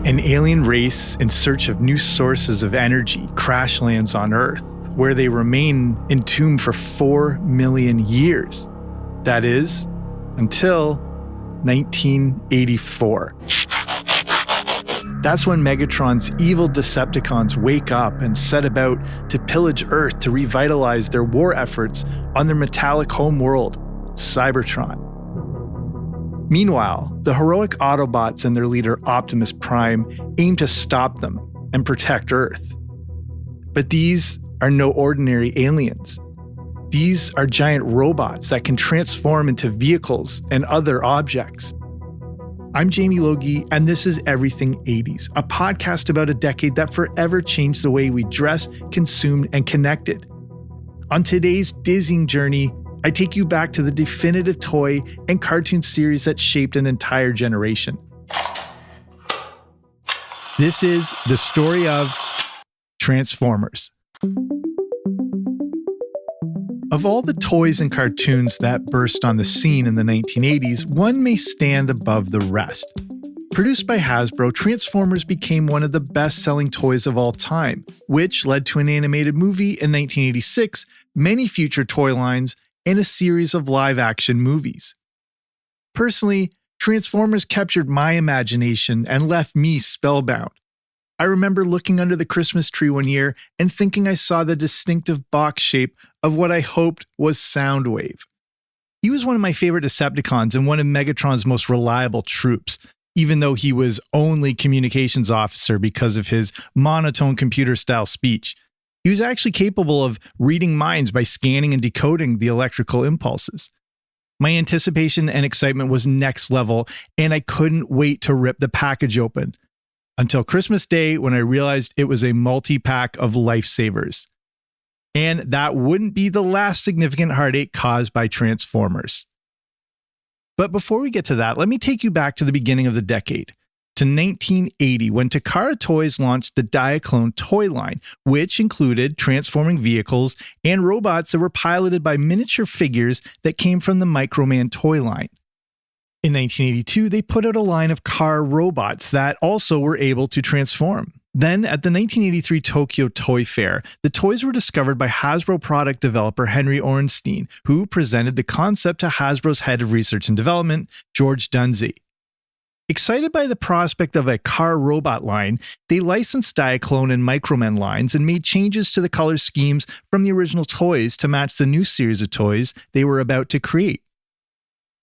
An alien race in search of new sources of energy crash lands on Earth, where they remain entombed for 4 million years. That is, until 1984. That's when Megatron's evil Decepticons wake up and set about to pillage Earth to revitalize their war efforts on their metallic homeworld, Cybertron. Meanwhile, the heroic Autobots and their leader Optimus Prime aim to stop them and protect Earth. But these are no ordinary aliens. These are giant robots that can transform into vehicles and other objects. I'm Jamie Logie, and this is Everything 80s, a podcast about a decade that forever changed the way we dress, consumed, and connected. On today's dizzying journey, I take you back to the definitive toy and cartoon series that shaped an entire generation. This is the story of Transformers. Of all the toys and cartoons that burst on the scene in the 1980s, one may stand above the rest. Produced by Hasbro, Transformers became one of the best-selling toys of all time, which led to an animated movie in 1986, many future toy lines, and a series of live-action movies. Personally, Transformers captured my imagination and left me spellbound. I remember looking under the Christmas tree one year and thinking I saw the distinctive box shape of what I hoped was Soundwave. He was one of my favorite Decepticons and one of Megatron's most reliable troops, even though he was only communications officer because of his monotone computer-style speech. He was actually capable of reading minds by scanning and decoding the electrical impulses. My anticipation and excitement was next level, and I couldn't wait to rip the package open. Until Christmas Day, when I realized it was a multi-pack of lifesavers. And that wouldn't be the last significant heartache caused by Transformers. But before we get to that, let me take you back to the beginning of the decade, to 1980, when Takara Toys launched the Diaclone toy line, which included transforming vehicles and robots that were piloted by miniature figures that came from the Microman toy line. In 1982, they put out a line of car robots that also were able to transform. Then, at the 1983 Tokyo Toy Fair, the toys were discovered by Hasbro product developer Henry Orenstein, who presented the concept to Hasbro's head of research and development, George Dunsey. Excited by the prospect of a car robot line, they licensed Diaclone and Microman lines and made changes to the color schemes from the original toys to match the new series of toys they were about to create.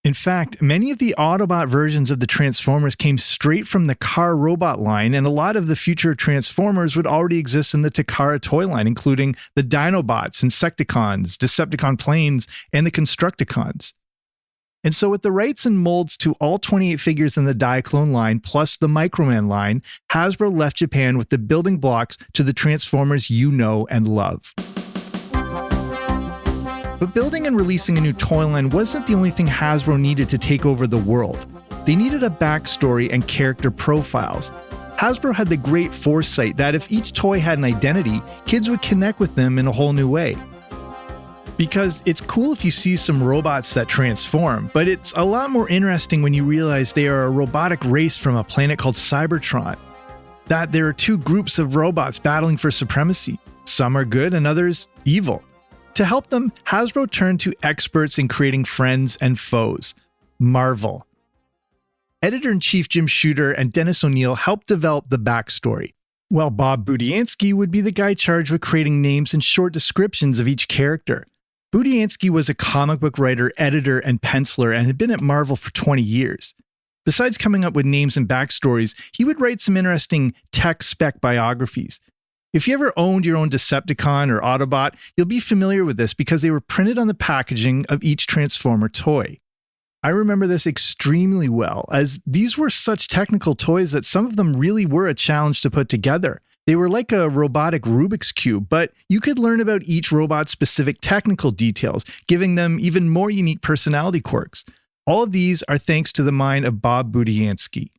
In fact, many of the Autobot versions of the Transformers came straight from the car robot line, and a lot of the future Transformers would already exist in the Takara toy line, including the Dinobots, Insecticons, Decepticon planes, and the Constructicons. And so with the rights and molds to all 28 figures in the Diaclone line plus the Microman line, Hasbro left Japan with the building blocks to the Transformers you know and love. But building and releasing a new toy line wasn't the only thing Hasbro needed to take over the world. They needed a backstory and character profiles. Hasbro had the great foresight that if each toy had an identity, kids would connect with them in a whole new way. Because it's cool if you see some robots that transform, but it's a lot more interesting when you realize they are a robotic race from a planet called Cybertron. That there are two groups of robots battling for supremacy. Some are good and others evil. To help them, Hasbro turned to experts in creating friends and foes, Marvel. Editor-in-chief Jim Shooter and Dennis O'Neil helped develop the backstory, while Bob Budiansky would be the guy charged with creating names and short descriptions of each character. Budiansky was a comic book writer, editor, and penciler and had been at Marvel for 20 years. Besides coming up with names and backstories, he would write some interesting tech spec biographies. If you ever owned your own Decepticon or Autobot, you'll be familiar with this because they were printed on the packaging of each Transformer toy. I remember this extremely well, as these were such technical toys that some of them really were a challenge to put together. They were like a robotic Rubik's Cube, but you could learn about each robot's specific technical details, giving them even more unique personality quirks. All of these are thanks to the mind of Bob Budiansky.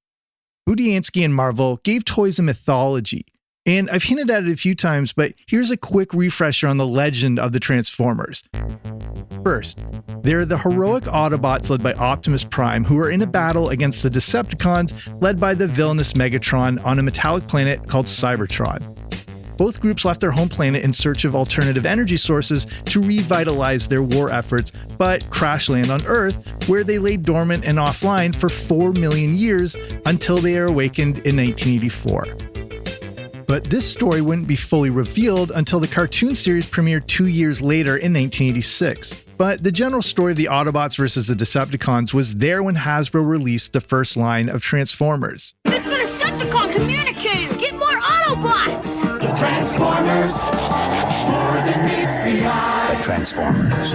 Budiansky and Marvel gave toys a mythology. And I've hinted at it a few times, but here's a quick refresher on the legend of the Transformers. First, they're the heroic Autobots led by Optimus Prime, who are in a battle against the Decepticons led by the villainous Megatron on a metallic planet called Cybertron. Both groups left their home planet in search of alternative energy sources to revitalize their war efforts, but crash land on Earth, where they lay dormant and offline for 4 million years until they are awakened in 1984. But this story wouldn't be fully revealed until the cartoon series premiered 2 years later in 1986. But the general story of the Autobots versus the Decepticons was there when Hasbro released the first line of Transformers. It's the Decepticon communicator! Get more Autobots! The Transformers, more than meets the eye. The Transformers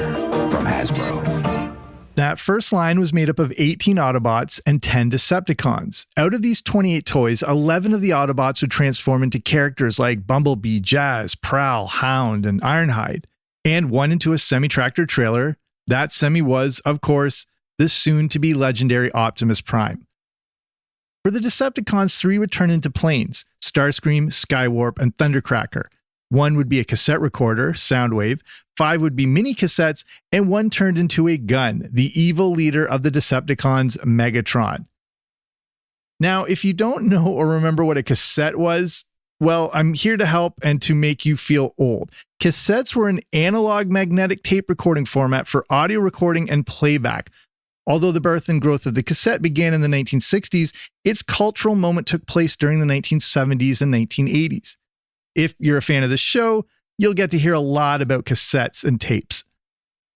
from Hasbro. That first line was made up of 18 Autobots and 10 Decepticons. Out of these 28 toys, 11 of the Autobots would transform into characters like Bumblebee, Jazz, Prowl, Hound, and Ironhide, and one into a semi-tractor trailer. That semi was, of course, the soon-to-be legendary Optimus Prime. For the Decepticons, 3 would turn into planes: Starscream, Skywarp, and Thundercracker. 1 would be a cassette recorder, Soundwave, 5 would be mini cassettes, and 1 turned into a gun, the evil leader of the Decepticons, Megatron. Now, if you don't know or remember what a cassette was, well, I'm here to help and to make you feel old. Cassettes were an analog magnetic tape recording format for audio recording and playback. Although the birth and growth of the cassette began in the 1960s, its cultural moment took place during the 1970s and 1980s. If you're a fan of the show, you'll get to hear a lot about cassettes and tapes.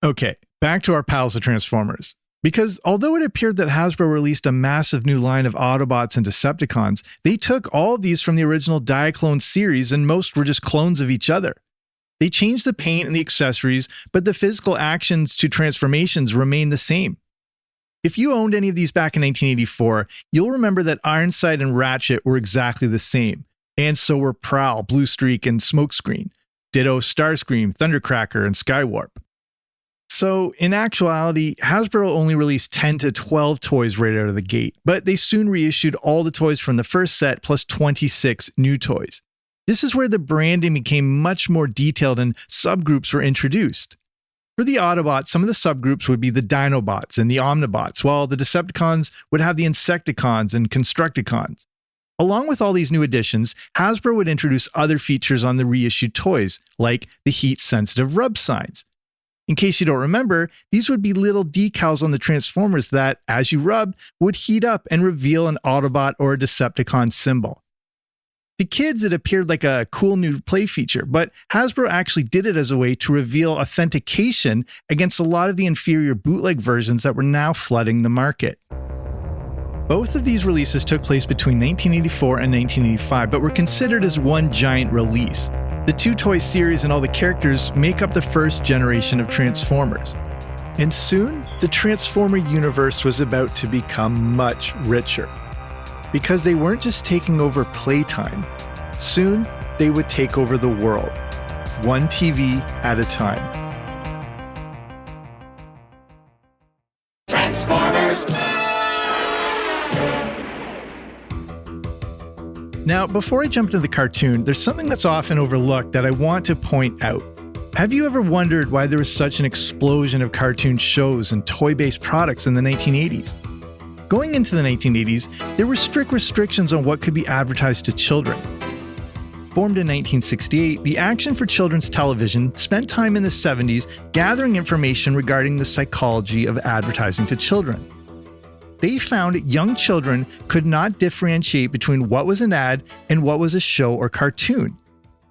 Okay, back to our pals the Transformers. Because although it appeared that Hasbro released a massive new line of Autobots and Decepticons, they took all of these from the original Diaclone series, and most were just clones of each other. They changed the paint and the accessories, but the physical actions to transformations remained the same. If you owned any of these back in 1984, you'll remember that Ironside and Ratchet were exactly the same. And so were Prowl, Bluestreak, and Smokescreen. Ditto Starscream, Thundercracker, and Skywarp. So, in actuality, Hasbro only released 10 to 12 toys right out of the gate, but they soon reissued all the toys from the first set plus 26 new toys. This is where the branding became much more detailed and subgroups were introduced. For the Autobots, some of the subgroups would be the Dinobots and the Omnibots, while the Decepticons would have the Insecticons and Constructicons. Along with all these new additions, Hasbro would introduce other features on the reissued toys, like the heat-sensitive rub signs. In case you don't remember, these would be little decals on the Transformers that, as you rubbed, would heat up and reveal an Autobot or a Decepticon symbol. To kids, it appeared like a cool new play feature, but Hasbro actually did it as a way to reveal authentication against a lot of the inferior bootleg versions that were now flooding the market. Both of these releases took place between 1984 and 1985, but were considered as one giant release. The two-toy series and all the characters make up the first generation of Transformers. And soon, the Transformer universe was about to become much richer. Because they weren't just taking over playtime. Soon, they would take over the world, one TV at a time. Transformers! Now, before I jump into the cartoon, there's something that's often overlooked that I want to point out. Have you ever wondered why there was such an explosion of cartoon shows and toy-based products in the 1980s? Going into the 1980s, there were strict restrictions on what could be advertised to children. Formed in 1968, the Action for Children's Television spent time in the 70s gathering information regarding the psychology of advertising to children. They found young children could not differentiate between what was an ad and what was a show or cartoon.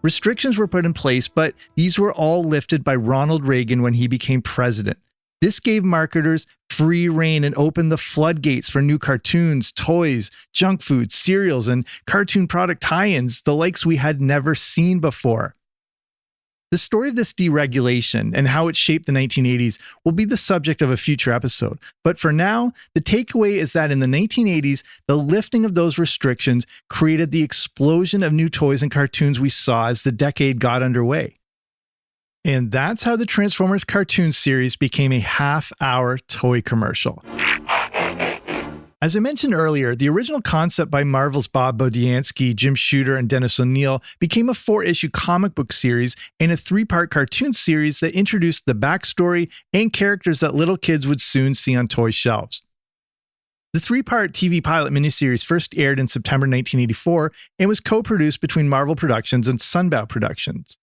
Restrictions were put in place, but these were all lifted by Ronald Reagan when he became president. This gave marketers free rein and opened the floodgates for new cartoons, toys, junk food, cereals, and cartoon product tie-ins, the likes we had never seen before. The story of this deregulation and how it shaped the 1980s will be the subject of a future episode. But for now, the takeaway is that in the 1980s, the lifting of those restrictions created the explosion of new toys and cartoons we saw as the decade got underway. And that's how the Transformers cartoon series became a half-hour toy commercial. As I mentioned earlier, the original concept by Marvel's Bob Budiansky, Jim Shooter, and Dennis O'Neil became a 4-issue comic book series and a 3-part cartoon series that introduced the backstory and characters that little kids would soon see on toy shelves. The 3-part TV pilot miniseries first aired in September 1984 and was co-produced between Marvel Productions and Sunbow Productions.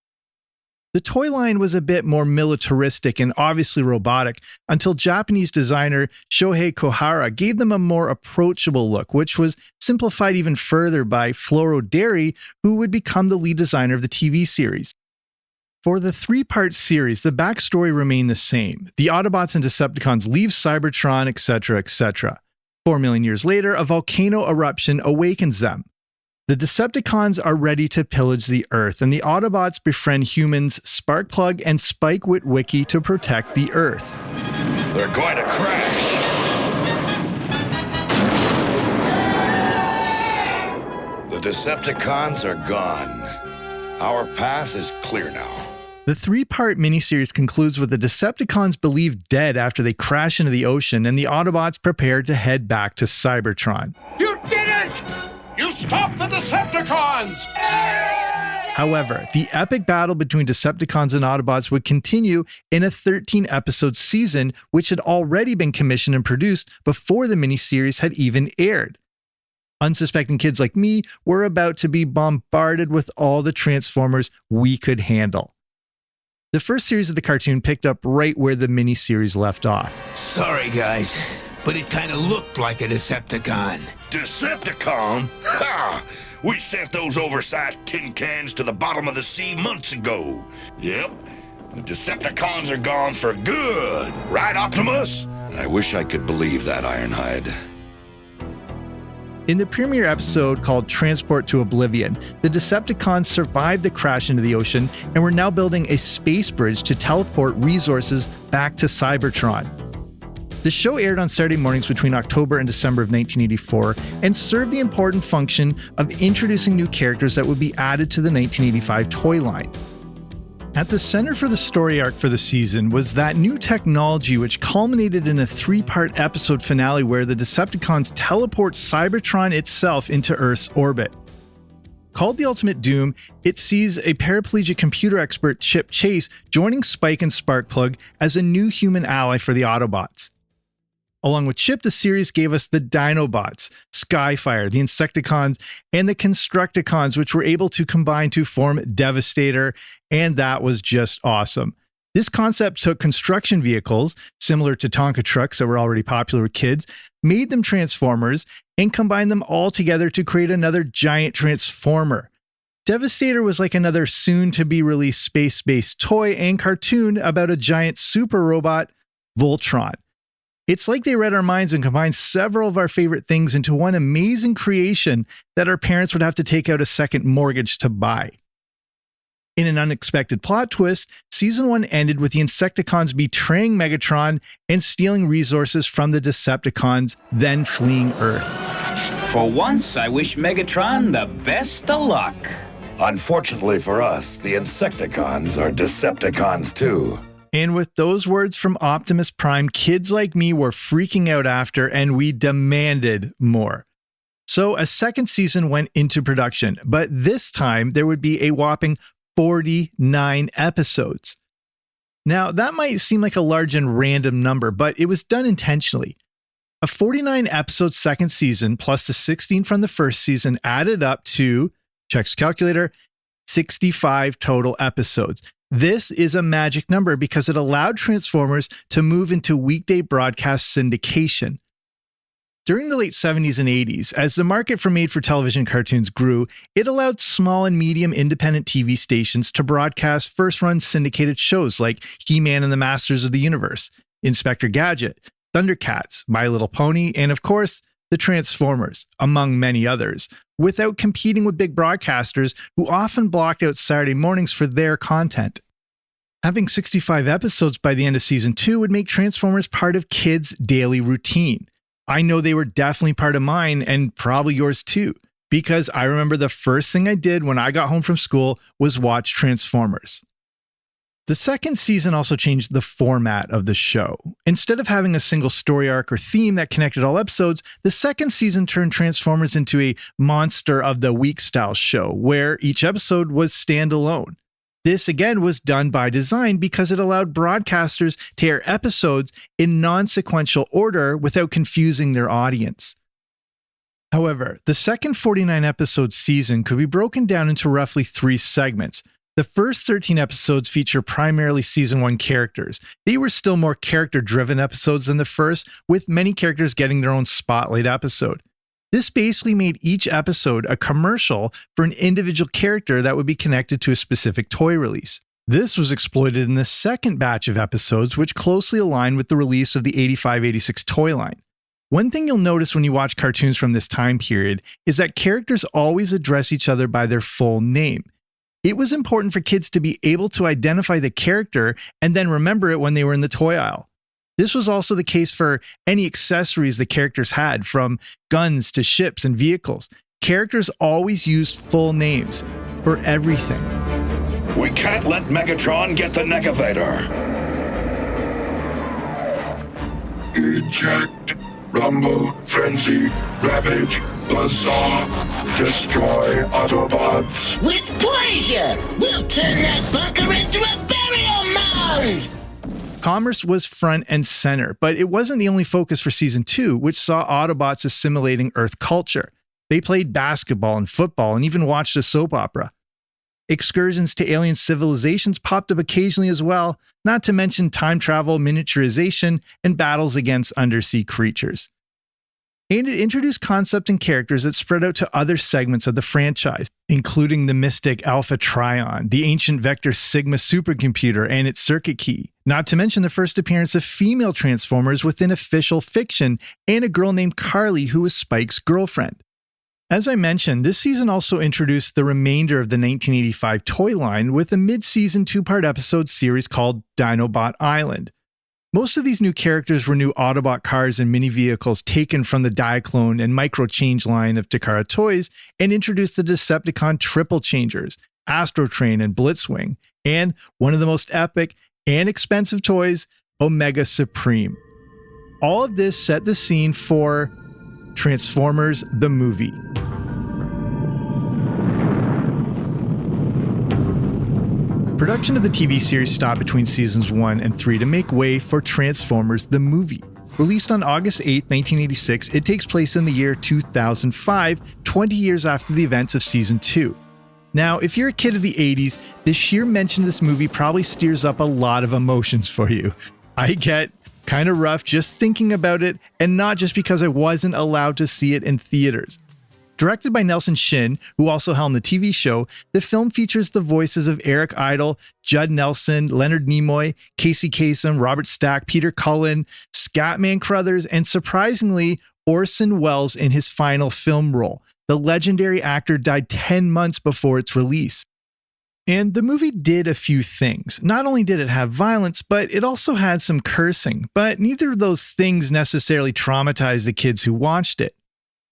The toy line was a bit more militaristic and obviously robotic until Japanese designer Shohei Kohara gave them a more approachable look, which was simplified even further by Floro Derry, who would become the lead designer of the TV series. For the 3-part series, the backstory remained the same. The Autobots and Decepticons leave Cybertron, etc., etc. 4 million years later, a volcano eruption awakens them. The Decepticons are ready to pillage the Earth, and the Autobots befriend humans Sparkplug and Spike Witwicky to protect the Earth. They're going to crash. The Decepticons are gone. Our path is clear now. The 3-part miniseries concludes with the Decepticons believed dead after they crash into the ocean, and the Autobots prepare to head back to Cybertron. You did it! You stopped the Decepticons! However, the epic battle between Decepticons and Autobots would continue in a 13-episode season, which had already been commissioned and produced before the miniseries had even aired. Unsuspecting kids like me were about to be bombarded with all the Transformers we could handle. The first series of the cartoon picked up right where the miniseries left off. Sorry, guys, but it kind of looked like a Decepticon. Decepticon? Ha! We sent those oversized tin cans to the bottom of the sea months ago. Yep, the Decepticons are gone for good. Right, Optimus? I wish I could believe that, Ironhide. In the premiere episode called Transport to Oblivion, the Decepticons survived the crash into the ocean and were now building a space bridge to teleport resources back to Cybertron. The show aired on Saturday mornings between October and December of 1984 and served the important function of introducing new characters that would be added to the 1985 toy line. At the center for the story arc for the season was that new technology, which culminated in a 3-part episode finale where the Decepticons teleport Cybertron itself into Earth's orbit. Called the Ultimate Doom, it sees a paraplegic computer expert, Chip Chase, joining Spike and Sparkplug as a new human ally for the Autobots. Along with Chip, the series gave us the Dinobots, Skyfire, the Insecticons, and the Constructicons, which were able to combine to form Devastator, and that was just awesome. This concept took construction vehicles, similar to Tonka trucks that were already popular with kids, made them Transformers, and combined them all together to create another giant Transformer. Devastator was like another soon-to-be-released space-based toy and cartoon about a giant super robot, Voltron. It's like they read our minds and combined several of our favorite things into one amazing creation that our parents would have to take out a second mortgage to buy. In an unexpected plot twist, Season 1 ended with the Insecticons betraying Megatron and stealing resources from the Decepticons, then fleeing Earth. For once, I wish Megatron the best of luck. Unfortunately for us, the Insecticons are Decepticons too. And with those words from Optimus Prime, kids like me were freaking out after, and we demanded more. So a second season went into production, but this time there would be a whopping 49 episodes. Now, that might seem like a large and random number, but it was done intentionally. A 49 episode second season plus the 16 from the first season added up to, checks calculator, 65 total episodes. This is a magic number because it allowed Transformers to move into weekday broadcast syndication. During the late 70s and 80s, as the market for made-for-television cartoons grew, it allowed small and medium independent TV stations to broadcast first-run syndicated shows like He-Man and the Masters of the Universe, Inspector Gadget, Thundercats, My Little Pony, and of course, the Transformers, among many others, without competing with big broadcasters who often blocked out Saturday mornings for their content. Having 65 episodes by the end of Season 2 would make Transformers part of kids' daily routine. I know they were definitely part of mine and probably yours too, because I remember the first thing I did when I got home from school was watch Transformers. The second season also changed the format of the show. Instead of having a single story arc or theme that connected all episodes, the second season turned Transformers into a Monster of the Week style show, where each episode was standalone. This again was done by design because it allowed broadcasters to air episodes in non-sequential order without confusing their audience. However, the second 49-episode season could be broken down into roughly 3 segments. The first 13 episodes feature primarily Season 1 characters. They were still more character-driven episodes than the first, with many characters getting their own spotlight episode. This basically made each episode a commercial for an individual character that would be connected to a specific toy release. This was exploited in the second batch of episodes, which closely aligned with the release of the 85-86 toy line. One thing you'll notice when you watch cartoons from this time period is that characters always address each other by their full name. It was important for kids to be able to identify the character and then remember it when they were in the toy aisle. This was also the case for any accessories the characters had, from guns to ships and vehicles. Characters always used full names for everything. We can't let Megatron get the Negavator. Eject, rumble, frenzy, ravage, bizarre, destroy Autobots. With pleasure! We'll turn that bunker into a burial mound! Commerce was front and center, but it wasn't the only focus for Season 2, which saw Autobots assimilating Earth culture. They played basketball and football and even watched a soap opera. Excursions to alien civilizations popped up occasionally as well, not to mention time travel, miniaturization, and battles against undersea creatures. And it introduced concepts and characters that spread out to other segments of the franchise, including the mystic Alpha Trion, the ancient Vector Sigma supercomputer and its circuit key, not to mention the first appearance of female Transformers within official fiction, and a girl named Carly who was Spike's girlfriend. As I mentioned, this season also introduced the remainder of the 1985 toy line with a mid-season 2-part episode series called Dinobot Island. Most of these new characters were new Autobot cars and mini-vehicles taken from the Diaclone and Micro-Change line of Takara Toys and introduced the Decepticon Triple Changers, Astrotrain and Blitzwing, and one of the most epic and expensive toys, Omega Supreme. All of this set the scene for Transformers the movie. Production of the TV series stopped between seasons 1 and 3 to make way for Transformers the movie. Released on August 8, 1986, it takes place in the year 2005, 20 years after the events of season 2. Now, if you're a kid of the 80s, the sheer mention of this movie probably stirs up a lot of emotions for you. I get kind of rough just thinking about it, and not just because I wasn't allowed to see it in theaters. Directed by Nelson Shin, who also helmed the TV show, the film features the voices of Eric Idle, Judd Nelson, Leonard Nimoy, Casey Kasem, Robert Stack, Peter Cullen, Scatman Crothers, and surprisingly, Orson Welles in his final film role. The legendary actor died 10 months before its release. And the movie did a few things. Not only did it have violence, but it also had some cursing. But neither of those things necessarily traumatized the kids who watched it.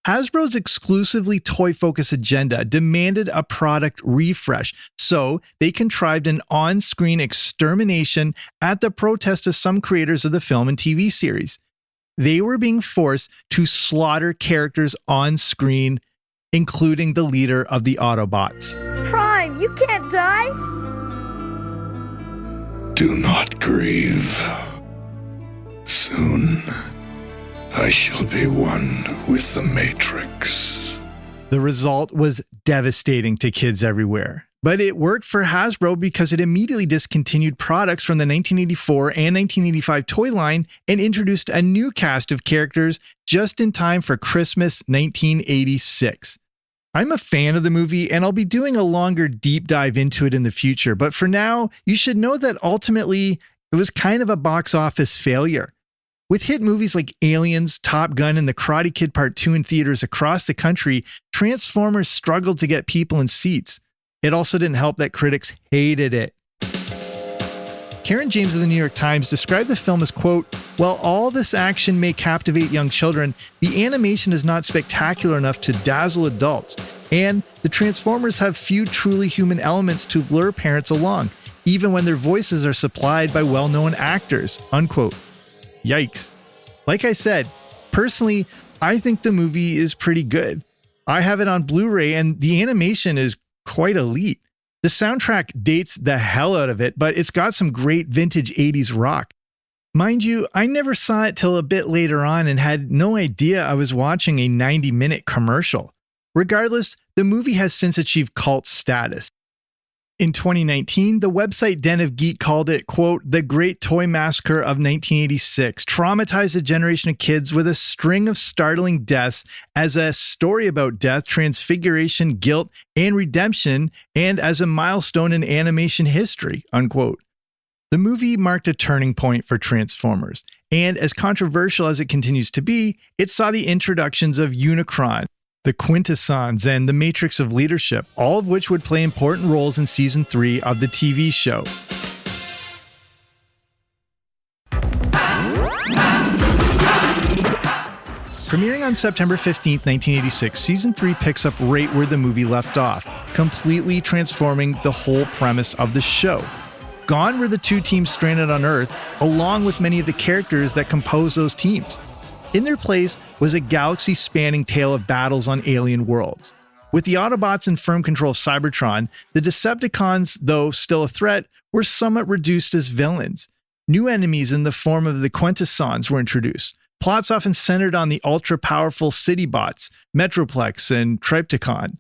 Hasbro's exclusively toy-focused agenda demanded a product refresh, so they contrived an on-screen extermination at the protest of some creators of the film and TV series. They were being forced to slaughter characters on screen, including the leader of the Autobots. Prime, you can't die! Do not grieve. Soon, I shall be one with the Matrix. The result was devastating to kids everywhere. But it worked for Hasbro because it immediately discontinued products from the 1984 and 1985 toy line and introduced a new cast of characters just in time for Christmas 1986. I'm a fan of the movie, and I'll be doing a longer deep dive into it in the future, but for now, you should know that ultimately, it was kind of a box office failure. With hit movies like Aliens, Top Gun, and The Karate Kid Part 2 in theaters across the country, Transformers struggled to get people in seats. It also didn't help that critics hated it. Karen James of the New York Times described the film as, quote, "While all this action may captivate young children, the animation is not spectacular enough to dazzle adults, and the Transformers have few truly human elements to lure parents along. even when their voices are supplied by well-known actors, unquote. Yikes. Like I said, personally, I think the movie is pretty good. I have it on Blu-ray and the animation is quite elite. The soundtrack dates the hell out of it, but it's got some great vintage 80s rock. Mind you, I never saw it till a bit later on and had no idea I was watching a 90-minute commercial. Regardless, the movie has since achieved cult status. In 2019, the website Den of Geek called it, quote, the great toy massacre of 1986, traumatized a generation of kids with a string of startling deaths as a story about death, transfiguration, guilt, and redemption, and as a milestone in animation history, unquote. The movie marked a turning point for Transformers, and as controversial as it continues to be, it saw the introductions of Unicron, the Quintessons, and the Matrix of Leadership, all of which would play important roles in Season 3 of the TV show. Premiering on September 15, 1986, Season 3 picks up right where the movie left off, completely transforming the whole premise of the show. Gone were the two teams stranded on Earth, along with many of the characters that compose those teams. In their place was a galaxy-spanning tale of battles on alien worlds. With the Autobots in firm control of Cybertron, the Decepticons, though still a threat, were somewhat reduced as villains. New enemies in the form of the Quintessons were introduced. Plots often centered on the ultra-powerful Citybots, Metroplex, and Trypticon.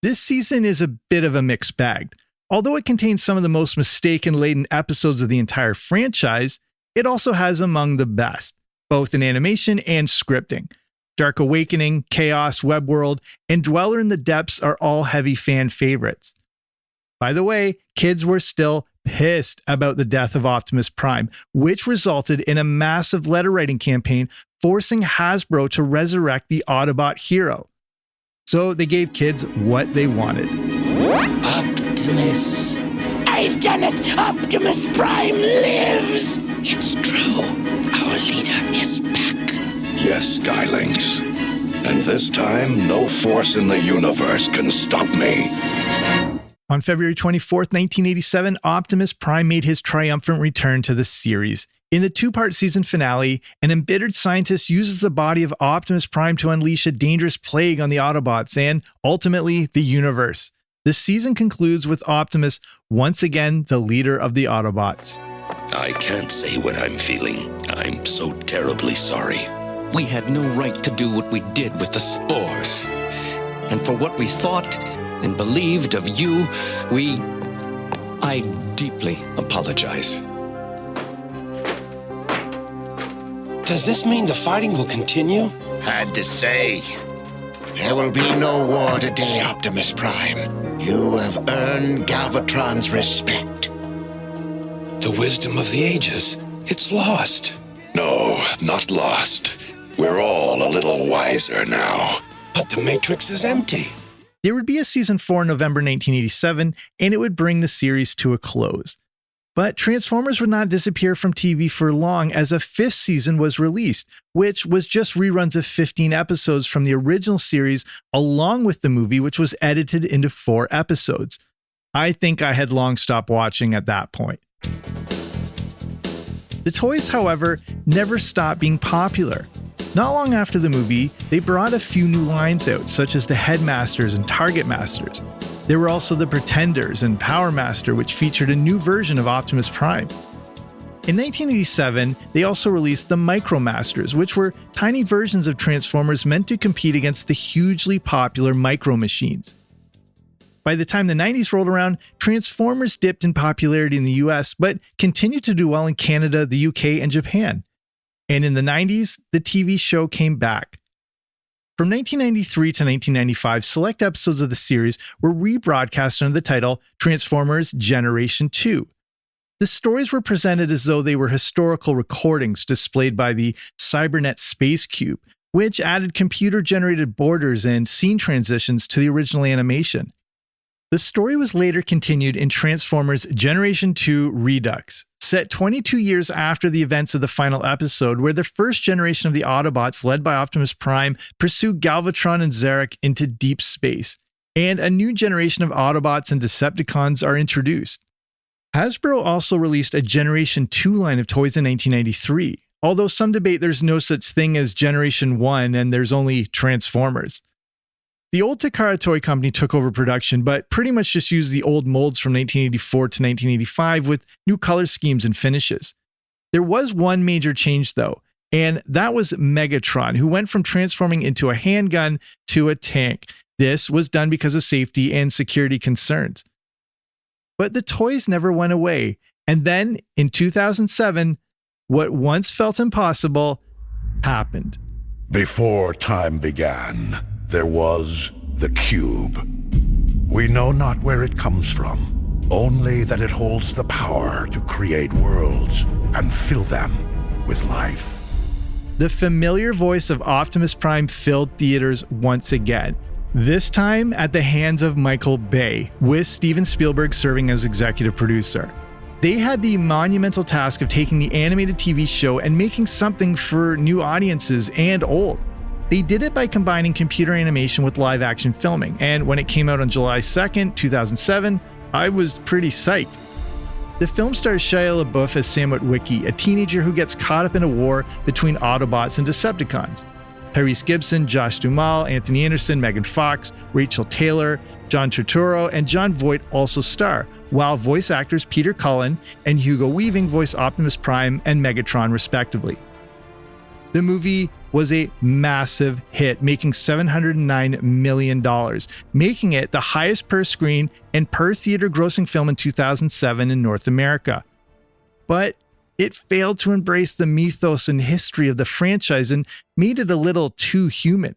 This season is a bit of a mixed bag. Although it contains some of the most mistake-laden episodes of the entire franchise, it also has among the best, both in animation and scripting. Dark Awakening, Chaos, Web World, and Dweller in the Depths are all heavy fan favorites. By the way, kids were still pissed about the death of Optimus Prime, which resulted in a massive letter-writing campaign forcing Hasbro to resurrect the Autobot hero. So they gave kids what they wanted. Optimus. I've done it! Optimus Prime lives! It's true. Our leader is back. Yes, Skylynx. And this time, no force in the universe can stop me. On February 24th, 1987, Optimus Prime made his triumphant return to the series. In the two-part season finale, an embittered scientist uses the body of Optimus Prime to unleash a dangerous plague on the Autobots and, ultimately, the universe. The season concludes with Optimus once again the leader of the Autobots. I can't say what I'm feeling. I'm so terribly sorry. We had no right to do what we did with the spores. And for what we thought and believed of you, I deeply apologize. Does this mean the fighting will continue? Had to say. There will be no war today, Optimus Prime. You have earned Galvatron's respect. The wisdom of the ages. It's lost. No, not lost. We're all a little wiser now. But the Matrix is empty. There would be a season 4 in November 1987, and it would bring the series to a close. But Transformers would not disappear from TV for long, as a 5th season was released, which was just reruns of 15 episodes from the original series, along with the movie, which was edited into 4 episodes. I think I had long stopped watching at that point. The toys, however, never stopped being popular. Not long after the movie, they brought a few new lines out, such as the Headmasters and Target Masters. There were also the Pretenders and Power Master, which featured a new version of Optimus Prime. In 1987, they also released the Micromasters, which were tiny versions of Transformers meant to compete against the hugely popular Micro Machines. By the time the 90s rolled around, Transformers dipped in popularity in the US, but continued to do well in Canada, the UK, and Japan. And in the 90s, the TV show came back. From 1993 to 1995, select episodes of the series were rebroadcast under the title Transformers Generation 2. The stories were presented as though they were historical recordings displayed by the Cybernet Space Cube, which added computer-generated borders and scene transitions to the original animation. The story was later continued in Transformers Generation 2 Redux, set 22 years after the events of the final episode, where the first generation of the Autobots, led by Optimus Prime, pursue Galvatron and Zarek into deep space, and a new generation of Autobots and Decepticons are introduced. Hasbro also released a Generation 2 line of toys in 1993, although some debate there's no such thing as Generation 1 and there's only Transformers. The old Takara Toy Company took over production, but pretty much just used the old molds from 1984 to 1985 with new color schemes and finishes. There was one major change though, and that was Megatron, who went from transforming into a handgun to a tank. This was done because of safety and security concerns. But the toys never went away, and then in 2007, what once felt impossible happened. Before time began, there was the cube. We know not where it comes from, only that it holds the power to create worlds and fill them with life. The familiar voice of Optimus Prime filled theaters once again, this time at the hands of Michael Bay, with Steven Spielberg serving as executive producer. They had the monumental task of taking the animated TV show and making something for new audiences and old. They did it by combining computer animation with live action filming, and when it came out on July 2nd, 2007, I was pretty psyched. The film stars Shia LaBeouf as Sam Witwicky, a teenager who gets caught up in a war between Autobots and Decepticons. Tyrese Gibson, Josh Duhamel, Anthony Anderson, Megan Fox, Rachel Taylor, John Turturro, and Jon Voight also star, while voice actors Peter Cullen and Hugo Weaving voice Optimus Prime and Megatron respectively. The movie was a massive hit, making $709 million, making it the highest per screen and per theater grossing film in 2007 in North America. But it failed to embrace the mythos and history of the franchise and made it a little too human.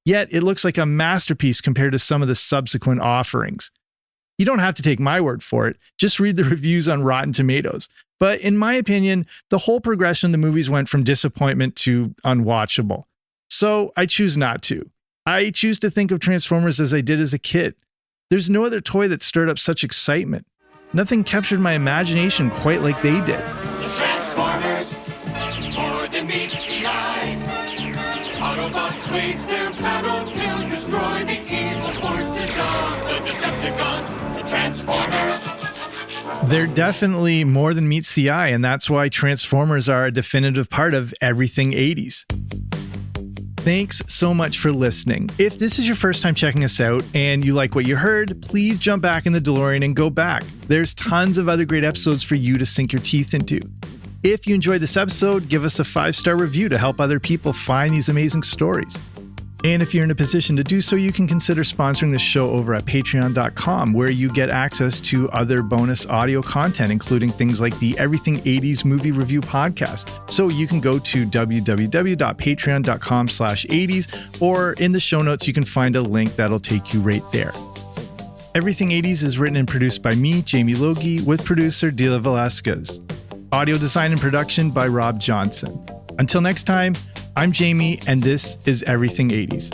Yet it looks like a masterpiece compared to some of the subsequent offerings. You don't have to take my word for it, just read the reviews on Rotten Tomatoes. But in my opinion, the whole progression of the movies went from disappointment to unwatchable. So I choose not to. I choose to think of Transformers as I did as a kid. There's no other toy that stirred up such excitement. Nothing captured my imagination quite like they did. The Transformers, more than meets the eye. Autobots wage their battle to destroy the evil forces of the Decepticons. The Transformers. They're definitely more than meets the eye, and that's why Transformers are a definitive part of everything 80s. Thanks so much for listening. If this is your first time checking us out and you like what you heard, please jump back in the DeLorean and go back. There's tons of other great episodes for you to sink your teeth into. If you enjoyed this episode, give us a 5-star review to help other people find these amazing stories. And if you're in a position to do so, you can consider sponsoring the show over at patreon.com, where you get access to other bonus audio content, including things like the Everything 80s Movie Review podcast. So you can go to www.patreon.com/80s, or in the show notes, you can find a link that'll take you right there. Everything 80s is written and produced by me, Jamie Logie, with producer Dila Velasquez. Audio design and production by Rob Johnson. Until next time, I'm Jamie, and this is Everything 80s.